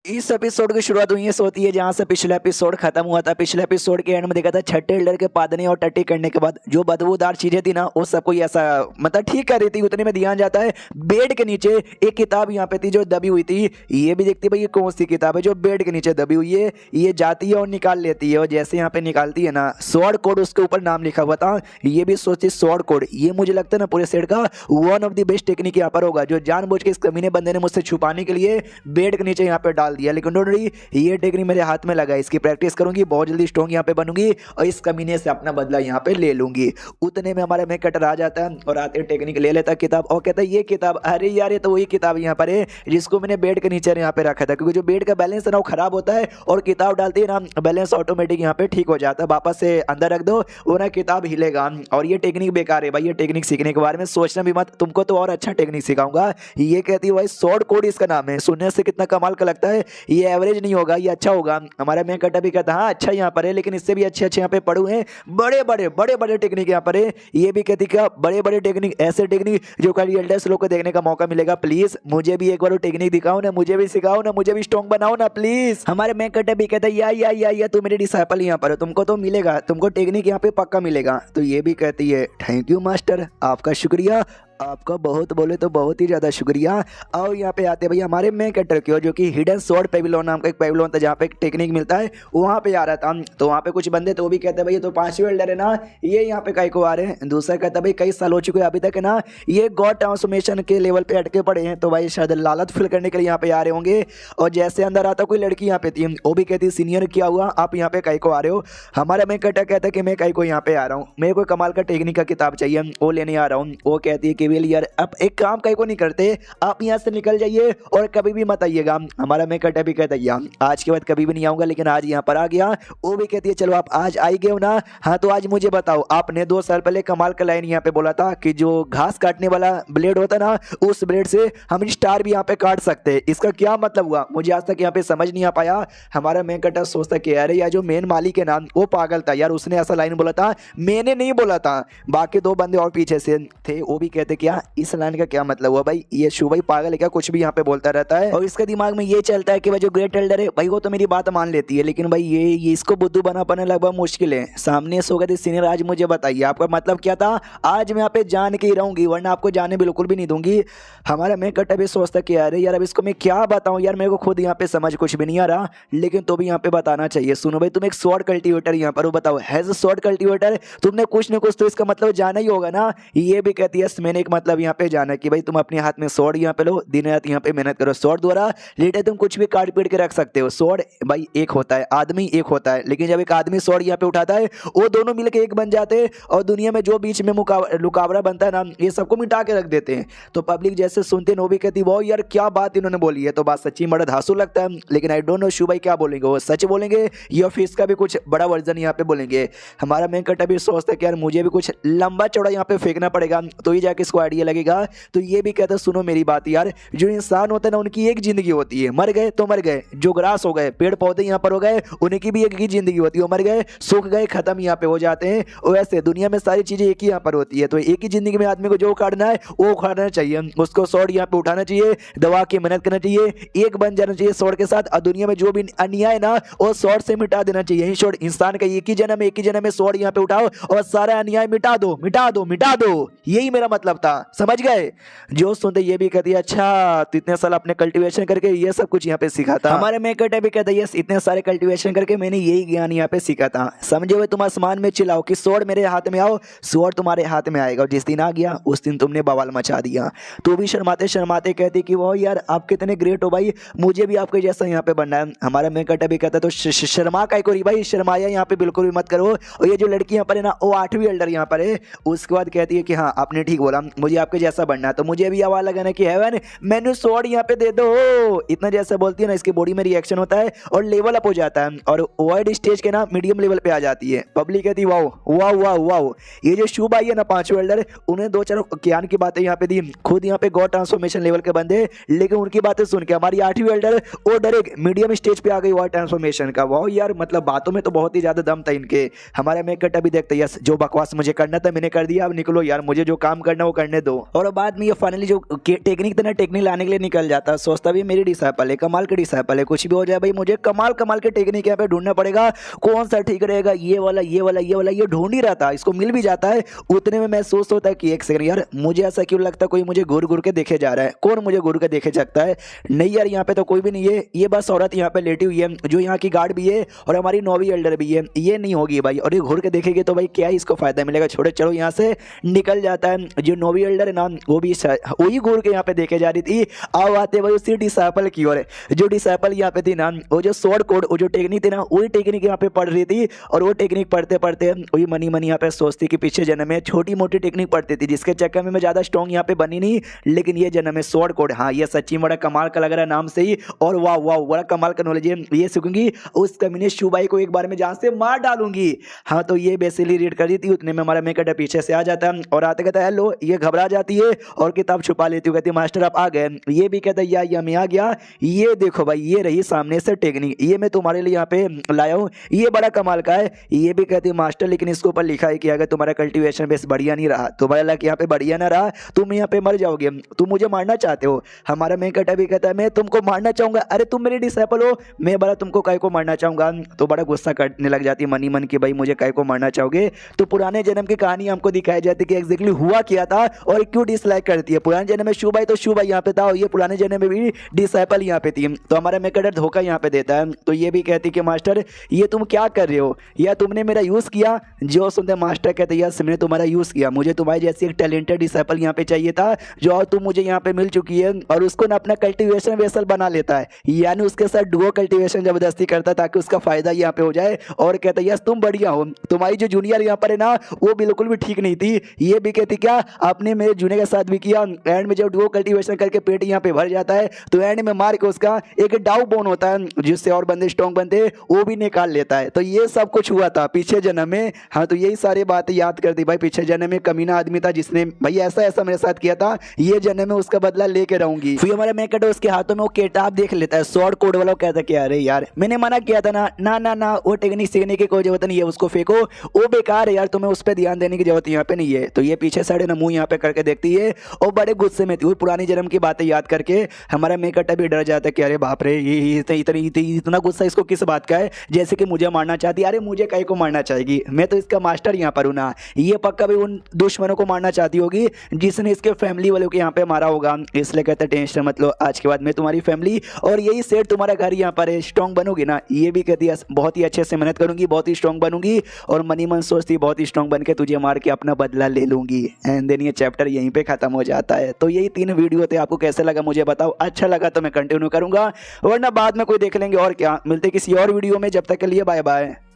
इस एपिसोड की शुरुआत वहीं से होती है जहां से पिछला एपिसोड खत्म हुआ था। पिछले एपिसोड के एंड में देखा था छठे एल्डर के पादने और टट्टी करने के बाद जो बदबूदार चीजें थी ना वो सब कोई ऐसा मतलब ठीक कर रही थी। उतने में ध्यान जाता है बेड के नीचे एक किताब यहाँ पे थी जो दबी हुई थी। ये भी देखती है भाई ये कौन सी किताब है जो बेड के नीचे दबी हुई है। ये जाती है और निकाल लेती है और जैसे यहाँ पे निकालती है ना स्वॉर्ड कोड उसके ऊपर नाम लिखा हुआ था। ये भी सोचती स्वॉर्ड कोड ये मुझे लगता है ना पूरे सेट का one of the best technique यहाँ पर होगा जो जानबूझ के इस कमीने बंदे ने मुझसे छुपाने के लिए बेड के नीचे यहाँ पे डाल दिया। लेकिन डोंट वरी ये टेक्निक मेरे हाथ में लगा, इसकी प्रैक्टिस करूंगी, बहुत जल्दी स्ट्रॉन्ग यहाँ पे बनूंगी और इस कमीने से अपना बदला यहाँ पे ले लूंगी। उतने में हमारा मेक कटर आ जाता है और आते टेक्निक ले लेता किताब और कहता है ये किताब, अरे यार ये तो वही किताब यहाँ पर है जिसको मैंने बेड के नीचे यहाँ पे रखा था। क्योंकि जो बेड का बैलेंस है ना वो खराब होता है और किताब डालती है ना बैलेंस ऑटोमेटिक यहाँ पे ठीक हो जाता है। वापस से अंदर रख दो वो ना किताब हिलेगा। और ये टेक्निक बेकार है भाई, ये टेक्निक सीखने के बारे में सोचना भी मत, तुमको तो और अच्छा टेक्निक सिखाऊंगा। ये कहती है भाई स्वॉर्ड कोड इसका नाम है, सुनने से कितना कमाल का लगता है। ये एवरेज नहीं होगा, ये अच्छा होगा। हमारा मैं कटा भी कहता हाँ अच्छा यहाँ पर है लेकिन इससे भी अच्छे अच्छे यहाँ पे पढ़ू हैं, बड़े बड़े टेक्निक यहाँ पर है। ये भी कहती क्या बड़े बड़े टेक्निक, ऐसे टेक्निक जो खाली एल्डर्स लोग को देखने का मौका मिलेगा। प्लीज मुझे भी एक बार टेक्निक दिखाओ ना, मुझे भी सिखाओ ना, मुझे भी स्ट्रॉन्ग बनाओ ना प्लीज। हमारे मैं कटा भी कहता है या तू मेरे डिसाइपल यहाँ पर हो, तुमको तो मिलेगा, तुमको टेक्निक यहाँ पे पक्का मिलेगा। तो ये भी कहती है थैंक यू मास्टर, आपका शुक्रिया, आपका बहुत बोले तो बहुत ही ज़्यादा शुक्रिया। और यहाँ पे आते भैया हमारे मेन कैरेक्टर की ओर जो कि हिडन स्वॉर्ड पेविलियन नाम का एक पेविलियन था जहाँ पे एक टेक्निक मिलता है वहाँ पे आ रहा था। तो वहाँ पे कुछ बंदे तो वो भी कहते हैं भाई ये तो 5वीं एल्डर है ना, ये यहाँ पे कई को आ रहे हैं। दूसरा कहता है भाई कई साल हो चुके हैं अभी तक है ना ये गॉड ट्रांसफॉर्मेशन के लेवल पे अटके पड़े हैं, तो भाई शायद लालच फिल करने के लिए यहाँ पे आ रहे होंगे। और जैसे अंदर आता कोई लड़की यहाँ पे थी वो भी कहती सीनियर क्या हुआ आप यहाँ पे कई को आ रहे हो। हमारा मेन कैरेक्टर कहता है कि मैं कई को यहाँ पे आ रहा हूँ, मेरे को कमाल का टेक्निक का किताब चाहिए वो लेने आ रहा हूँ। वो कहती है कि वेल यार अब एक काम कहीं को नहीं करते, आप यहाँ से निकल जाइए और कभी भी मत आइएगा। हमारा मैं कटा भी कहता है आज के बाद कभी भी नहीं आऊंगा लेकिन आज यहाँ पर आ गया। वो भी कहती है चलो आप आज आई गए हो ना, हाँ तो आज मुझे बताओ आपने 2 साल पहले कमाल का लाइन यहाँ पे बोला था कि जो घास काटने वाला ब्लेड होता है ना उस ब्लेड से हम स्टार भी यहाँ पे काट सकते हैं, इसका क्या मतलब हुआ मुझे आज तक यहाँ पे समझ नहीं आ पाया। हमारा मैं कटा सोचता कि अरे यार जो मेन मालिक है ना वो पागल था यार, उसने ऐसा लाइन बोला था, मैंने नहीं बोला था। बाकी 2 बंदे और पीछे से थे वो भी कहते क्या इस लाइन का क्या मतलब हुआ भाई, ये शू भाई पागल है क्या, कुछ भी यहाँ पे बोलता रहता है। और इसके दिमाग में ये चलता है कि भाई जो ग्रेट एल्डर है भाई वो तो मेरी बात मान लेती है लेकिन भाई ये इसको बुद्धू बना पाने लगभग मुश्किल है। सामने सो गए सीनियर, आज मुझे बताइए आपका मतलब क्या था, आज मैं यहाँ पे जान के ही रहूंगी वरना आपको जाने बिल्कुल भी नहीं दूंगी। हमारा मैं कट अभी सोचता कि अरे यार अब इसको मैं क्या बताऊं यार, मेरे को खुद यहाँ पे समझ कुछ भी नहीं आ रहा लेकिन तो भी यहाँ पे बताना चाहिए। सुनो भाई तुम एक स्वॉर्ड कल्टीवेटर यहाँ पर हो, बताओ हैज स्वॉर्ड कल्टीवेटर, तुमने कुछ ना कुछ तो इसका मतलब जाना ही होगा ना। ये भी कहती है मैंने एक मतलब यहाँ पे जाना कि भाई तुम अपने हाथ में स्वॉर्ड यहाँ पे लो, दिन रात यहाँ पे मेहनत करो, स्वॉर्ड द्वारा लेटे तुम कुछ भी काट पीट के रख सकते हो। स्वॉर्ड भाई एक होता है, आदमी एक होता है, लेकिन जब एक आदमी स्वॉर्ड यहाँ पे उठाता है वो दोनों मिलकर एक बन जाते हैं और दुनिया में जो बीच में मुकाबला बनता है ना ये सबको मिटा के रख देते हैं। तो पब्लिक जैसे सुनते हैं वो भी कहती वो यार क्या बात इन्होंने बोली है, तो बात सच्ची बड़ा धांसू लगता है लेकिन आई डोंट नो शू भाई क्या बोलेंगे, वो सच बोलेंगे या फिर इसका भी कुछ बड़ा वर्जन यहाँ पे बोलेंगे। हमारा मेन कट अभी सोचता है कि यार मुझे भी कुछ लंबा चौड़ा यहाँ पे फेंकना पड़ेगा तो ही जाके इसको आइडिया लगेगा। तो ये भी कहता सुनो मेरी बात यार, जो इंसान होता है ना उनकी एक जिंदगी होती है, मर गए तो मर गए, जो ग्रास हो गए पेड़ पौधे यहाँ पर हो गए उनकी भी एक ही जिंदगी होती है, वो मर गए सूख गए खत्म यहाँ पे हो जाते हैं। और वैसे दुनिया में सारी चीजें एक ही यहाँ पर होती है, तो एक ही जिंदगी में आदमी को जो उखाड़ना है वो उखाड़ना चाहिए, उसको स्वॉर्ड यहाँ पे उठाना चाहिए, दवा की मेहनत करना चाहिए, एक बन जाना चाहिए स्वॉर्ड के साथ और दुनिया में जो भी अन्याय ना वो स्वॉर्ड से मिटा देना चाहिए। स्वॉर्ड इंसान का एक ही जन्म में स्वॉर्ड यहाँ पे उठाओ और सारा अन्याय मिटा दो मिटा दो मिटा दो, यही मेरा मतलब था, समझ गए। जो सुनते ये भी कहती है अच्छा तो इतने साल अपने कल्टीवेशन करके ये सब कुछ यहाँ पे सीखा था। हमारे मेकट भी कहता है इतने सारे कल्टीवेशन करके मैंने यही ज्ञान यहाँ पे सीखा था। समझे हुए तुम आसमान में चिल्लाओ कि स्वॉर्ड मेरे हाथ में आओ, स्वॉर्ड तुम्हारे हाथ में आएगा और जिस दिन आ गया उस दिन तुमने बवाल मचा दिया। तो भी शर्माते शर्माते कहती कि वो यार आप कितने ग्रेट हो भाई, मुझे भी आपके जैसा यहाँ पे बनना है। हमारा मेकट भी कहता है तो शर्मा का कोई भाई, शर्माया यहाँ पे बिल्कुल भी मत करो। और ये जो लड़की यहाँ पर है ना वो 8वीं एल्डर यहाँ पर है। उसके बाद कहती है कि हाँ आपने ठीक बोला, मुझे आपके जैसा बनना है, तो मुझे भी आवाज लगाना कि हेवन मैंने स्वॉर्ड यहाँ पे दे दो, इतना जैसा बोलती है ना इसकी बॉडी में रिएक्शन होता है और लेवल अप हो जाता है और वाइड स्टेज के ना मीडियम लेवल पे आ जाती है। पब्लिक कहती वाओ वाओ वाओ वाओ। ये जो शुभ आई है ना 5वीं एल्डर, उन्हें 2-4 ज्ञान की बातें यहाँ पे दी, खुद यहाँ पे गॉड ट्रांसफॉर्मेशन लेवल के बंदे, लेकिन उनकी बातें सुन के हमारी 8वीं एल्डर वो डायरेक्ट मीडियम स्टेज पे आ गई गॉड ट्रांसफॉर्मेशन का। वाओ यार मतलब बातों में तो बहुत ही ज्यादा दम था इनके। हमारे मेक कट अभी देखते यस जो बकवास मुझे करना था मैंने कर दिया, अब निकलो यार, मुझे जो काम करना वो करने दो। और बाद में ये फाइनली जो टेक्निक था ना, टेक्निक लाने के लिए निकल जाता है। सोचता भी मेरी डिसाइपल है, कमाल के डिसाइपल है, कुछ भी हो जाए भाई मुझे कमाल कमाल के टेक्निक यहाँ पे ढूंढना पड़ेगा, कौन सा ठीक रहेगा, ये वाला ये वाला ये वाला, ये ढूंढ ही रहा था, इसको मिल भी जाता है। उतने में मैं सोचता होता है कि एक सेकंड यार, मुझे ऐसा क्यों लगता है कोई मुझे घूर घूर के देखे जा रहा है, कौन मुझे घूर के देखे सकता है। नहीं यार, यहाँ पे तो कोई भी नहीं है, ये बस औरत यहाँ पे लेटी हुई है जो यहाँ की गार्ड भी है और हमारी नोवी एल्डर भी है। ये नहीं होगी भाई, और ये घूर के देखेगी तो भाई क्या इसको फायदा मिलेगा, छोड़े चलो यहाँ से निकल जाता है। जो नोवी एल्डर है ना, वो भी वही घूर के यहाँ पे देखे जा रही थी। आओ आते भाई उसी डिसाइपल की ओर, जो डिसाइपल यहाँ पे थी ना, वो जो स्वॉर्ड कोड, वो जो टेक्निक थी ना, वही टेक्निक यहाँ पे पढ़ रही थी। और वो टेक्निक पढ़ते पढ़ते वही मनी मनी यहाँ पे सोचती कि पीछे जन्म में छोटी मोटी टेक्निक पढ़ती थी, जिसके चक्कर में मैं ज्यादा स्ट्रॉन्ग यहाँ पे बनी नहीं, लेकिन ये जन्म में स्वॉर्ड कोड, हाँ ये सच्ची बड़ा कमाल का लग रहा है नाम से ही। और वाह वाह, बड़ा कमाल का नॉलेज है, ये सीखूंगी उस कम्युनिस्ट शुभाई को एक बार में जान से मार डालूंगी। हाँ तो ये बेसिकली रीड कर रही थी, उतने में हमारा मेकअप पीछे से आ जाता है और आते कहता है हेलो। ये घबरा जाती है और किताब छुपा लेती है, कहती मास्टर आप आ गए। ये भी कहता है या मैं आ गया, ये देखो भाई ये रही सामने से टेक्निक, ये मैं तुम्हारे लिए यहाँ पे लाया हूँ, ये बड़ा कमाल का है। ये भी कहती है मास्टर लेकिन इसके ऊपर लिखा है कि अगर तुम्हारा कल्टीवेशन बेस बढ़िया नहीं रहा, तुम्हारा लक यहाँ पे बढ़िया ना रहा, तुम यहाँ पे मर जाओगे, तुम मुझे मारना चाहते हो। हमारा मेकअप भी कहता है मैं तुमको मारना चाहूंगा, अरे तुम मेरे डिसाइपल हो, मैं बड़ा तुमको काय को मारना चाहूंगा। तो बड़ा गुस्सा करने लग जाती है मनी मन की, भाई मुझे काय को मारना चाहोगे। तो पुराने जन्म की कहानी हमको दिखाई जाती है कि एग्जैक्टली हुआ क्या था और क्यों डिसलाइक करती है। पुराने जन्म में शुभाई तो शुभाई यहाँ पे था और ये पुराने जन्म में भी डिसाइपल यहाँ पे थी। तो हमारा मेकअप धोखा यहाँ पे देता है। तो ये भी कहती कि मास्टर ये तुम क्या कर रहे हो, या तुमने मेरा यूज किया। जो सुनते मास्टर कहते यस मैंने तुम्हारा यूज किया, मुझे तुम्हारी जैसी एक टैलेंटेड डिसाइपल यहाँ पे चाहिए था जो और तुम मुझे यहाँ पे मिल चुकी है। और उसको ना अपना कल्टीवेशन वेसल बना लेता है, यानी उसके साथ डुओ कल्टीवेशन जबरदस्ती करता ताकि उसका फायदा यहाँ पे हो जाए। और कहता यस तुम बढ़िया हो, तुम्हारी जो जूनियर यहाँ पर है ना वो बिल्कुल भी ठीक नहीं थी। ये भी कहती क्या आपने मेरे जूनियर के साथ भी किया। एंड में जब डुओ कल्टीवेशन करके पेट यहाँ पे भर जाता है तो एंड में मार के उसका एक डाउ बोन होता है जिससे और बंदे स्ट्रॉन्ग बनते वो भी निकाल लेता है। तो ये सब कुछ हुआ था पीछे जन्म में। हाँ तो यही सारी बातें याद कर दी भाई, पीछे जन्म में कमीना आदमी था जिसने भाई ऐसा ऐसा मेरे साथ किया था, ये जन्म में उसका बदला लेके रहूंगी। फिर हमारा मेकअप उसके हाथों में वो किताब देख लेता है स्वॉर्ड कोड वाला, कहता क्या अरे यार मैंने मना किया था ना, ना ना ना वो टेक्निक सीखने की कोई जरूरत नहीं है, उसको फेंको, वो बेकार है यार, तुम्हें उस पर ध्यान देने की जरूरत यहाँ पे नहीं है। तो ये पीछे साइड ना मुंह यहाँ पे करके देखती है और बड़े गुस्से में थी, वो पुरानी जन्म की बातें याद करके हमारा मेकअप भी डर जाता है कि अरे बाप रे ये इतना गुस्सा इसको किस बात का है, जैसे कि मुझे मारना चाहती है। अरे मुझे कहीं को मारना चाहेगी, मैं तो इसका मास्टर यहाँ पर हूँ ना। ये पक्का भी उन दुश्मनों को मारना चाहती होगी जिसने इसके फैमिली वालों को यहाँ पे मारा होगा, इसलिए कहते टेंशन मत लो, आज के बाद मैं तुम्हारी फैमिली और यही सेट तुम्हारा घर यहाँ पर है, स्ट्रॉन्ग बनोगी ना। ये भी कहती है बहुत ही अच्छे से मेहनत करूंगी, बहुत ही स्ट्रॉन्ग बनूंगी। और मनी मन सोचती बहुत ही स्ट्रॉन्ग बन के तुझे मार के अपना बदला ले लूंगी। एंड देन ये चैप्टर यहीं पे खत्म हो जाता है। तो यही 3 वीडियो थे, आपको कैसे लगा मुझे बताओ, अच्छा लगा तो मैं कंटिन्यू करूंगा वरना बाद में कोई देख लेंगे। और क्या, मिलते किसी और वीडियो में, जब तक के लिए बाय बाय।